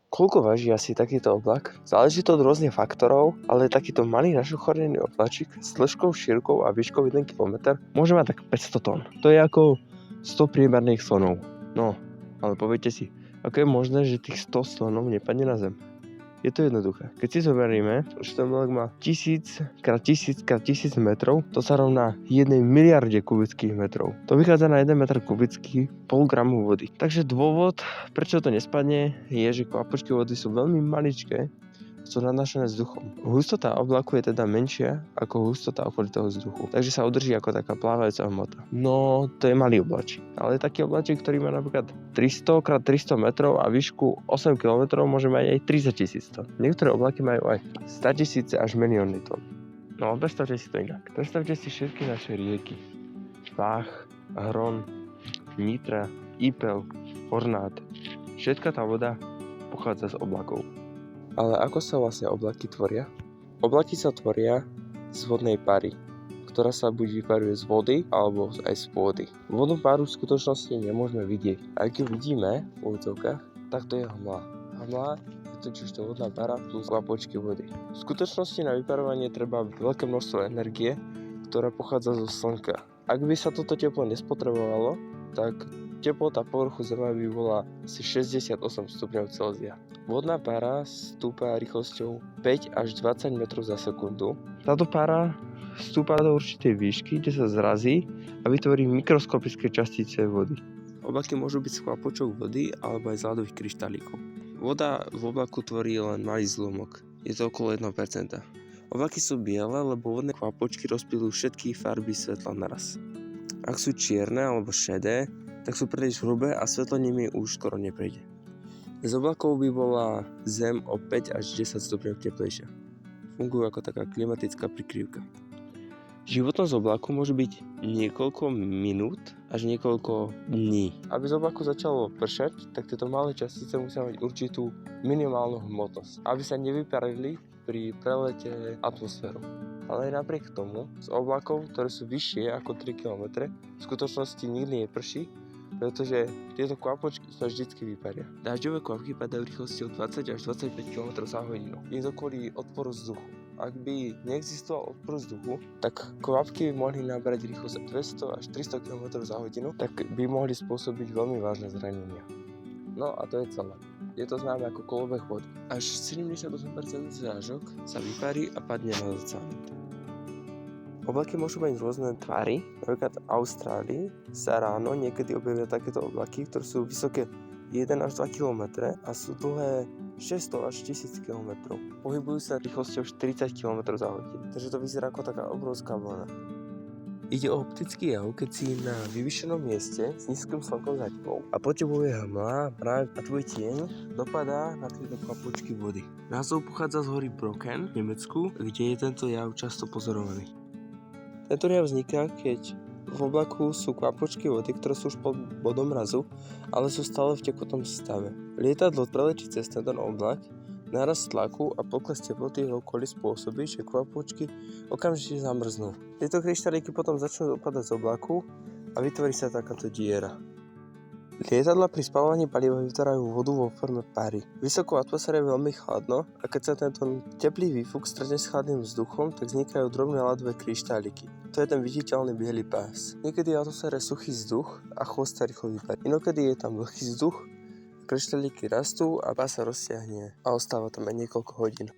Koľko váži asi takýto oblak? Záleží to od rôznych faktorov, ale takýto malý našuchorený oblačík s dĺžkou, šírkou a výškou 1 km môže mať tak 500 tón. To je ako 100 priemerných slonov. No, ale poviete si, ako je možné, že tých 100 slonov nepadne na zem? Je to jednoduché. Keď si zoberieme, že ten oblak má 1000 x 1000 x 1000 metrov, to sa rovná 1 miliarde kubických metrov. To vychádza na 1 meter kubický pol gramu vody. Takže dôvod, prečo to nespadne, je, že kvapočky vody sú veľmi maličké, sú nanášané vzduchom. Hustota oblaku je teda menšia ako hustota okolitého vzduchu, takže sa udrží ako taká plávajúca hmota. No, to je malý oblačík, ale taký oblačík, ktorý má napríklad 300 x 300 metrov a výšku 8 km, môže mať aj 30 000 tón. Niektoré oblaky majú aj 100 000 až milióny tón. No, predstavte si to inak. Predstavte si všetky naše rieky. Vách, Hron, Nitra, Ipel, Hornát. Všetka tá voda pochádza z oblakov. Ale ako sa vlastne oblaky tvoria? Oblaky sa tvoria z vodnej pary, ktorá sa buď vyparuje z vody, alebo aj z pôdy. Vodnú páru v skutočnosti nemôžeme vidieť. Ak ju vidíme v úvodzovkách, tak to je hmla. Hmla je totiž to vodná pára plus kvapočky vody. V skutočnosti na vyparovanie treba veľké množstvo energie, ktorá pochádza zo slnka. Ak by sa toto teplo nespotrebovalo, tak teplota povrchu Zeme by bola asi 68 stupňov Celzia. Vodná pára stúpa rýchlosťou 5 až 20 metrov za sekundu. Táto pára stúpa do určitej výšky, kde sa zrazí a vytvorí mikroskopické častice vody. Oblaky môžu byť z chvapočok vody alebo aj z ľadových kryštálíkov. Voda v oblaku tvorí len malý zlomok, je to okolo 1%. Oblaky sú biele, lebo vodné chvapočky rozplynujú všetky farby svetla naraz. Ak sú čierne alebo šedé, tak sú príliš hrubé a svetlo nimi už skoro neprejde. Z oblakov by bola Zem o 5 až 10 stupňov teplejšia. Fungujú ako taká klimatická prikrývka. Životnosť oblaku môže byť niekoľko minút až niekoľko dní. Aby z oblaku začalo pršať, tak tieto malé častice musia mať určitú minimálnu hmotnosť, aby sa nevyparili pri prelete atmosférou. Ale aj napriek tomu, z oblakov, ktoré sú vyššie ako 3 km, v skutočnosti nikdy neprší, pretože tieto kvapočky sa vždycky vyparia. Dažďové kvapky padajú rýchlosťou 20 až 25 km za hodinu. Je to kvôli odporu vzduchu. Ak by neexistoval odpor vzduchu, tak kvapky by mohli nabrať rýchlosť 200 až 300 km za hodinu, tak by mohli spôsobiť veľmi vážne zranenia. No a to je celé. Je to známe ako kolobeh vody. Až 78% zrážok sa vyparí a padne na oceán. Oblaky môžu mať rôzne tvary, napríklad v Austrálii sa ráno niekedy objavia takéto oblaky, ktoré sú vysoké 1 až 2 km a sú dlhé 600 až 1000 km. Pohybujú sa rýchlosťou 40 km za hodinu, takže to vyzerá ako taká obrovská vlna. Ide o optický jav, keď si na vyvýšenom mieste s nízkym slnkom za tebou a po tebou je hmla a tvoj tieň dopadá na tieto kvapočky vody. Názov pochádza z hory Brocken v Nemecku, kde je tento jav často pozorovaný. Tento jav vzniká, keď v oblaku sú kvapočky vody, ktoré sú už pod bodom mrazu, ale sú stále v tekutom stave. Lietadlo preletí cez tento oblak, nárast tlaku a pokles teploty v okolí spôsobí, že kvapočky okamžite zamrznú. Tieto kryštálíky potom začnú dopadať z oblaku a vytvorí sa takáto diera. Lietadlá pri spaľovaní paliva vytvárajú vodu vo forme páry. Vysoko v atmosfére je veľmi chladno a keď sa tento teplý výfuk stretne s chladným vzduchom, tak vznikajú drobné ľadové kryštáliky. To je ten viditeľný biely pás. Niekedy je v atmosfére suchý vzduch a chvost sa rýchlo vyparí. Inokedy je tam vlhký vzduch, kryštálíky rastú a pás sa roztiahne a ostáva tam aj niekoľko hodín.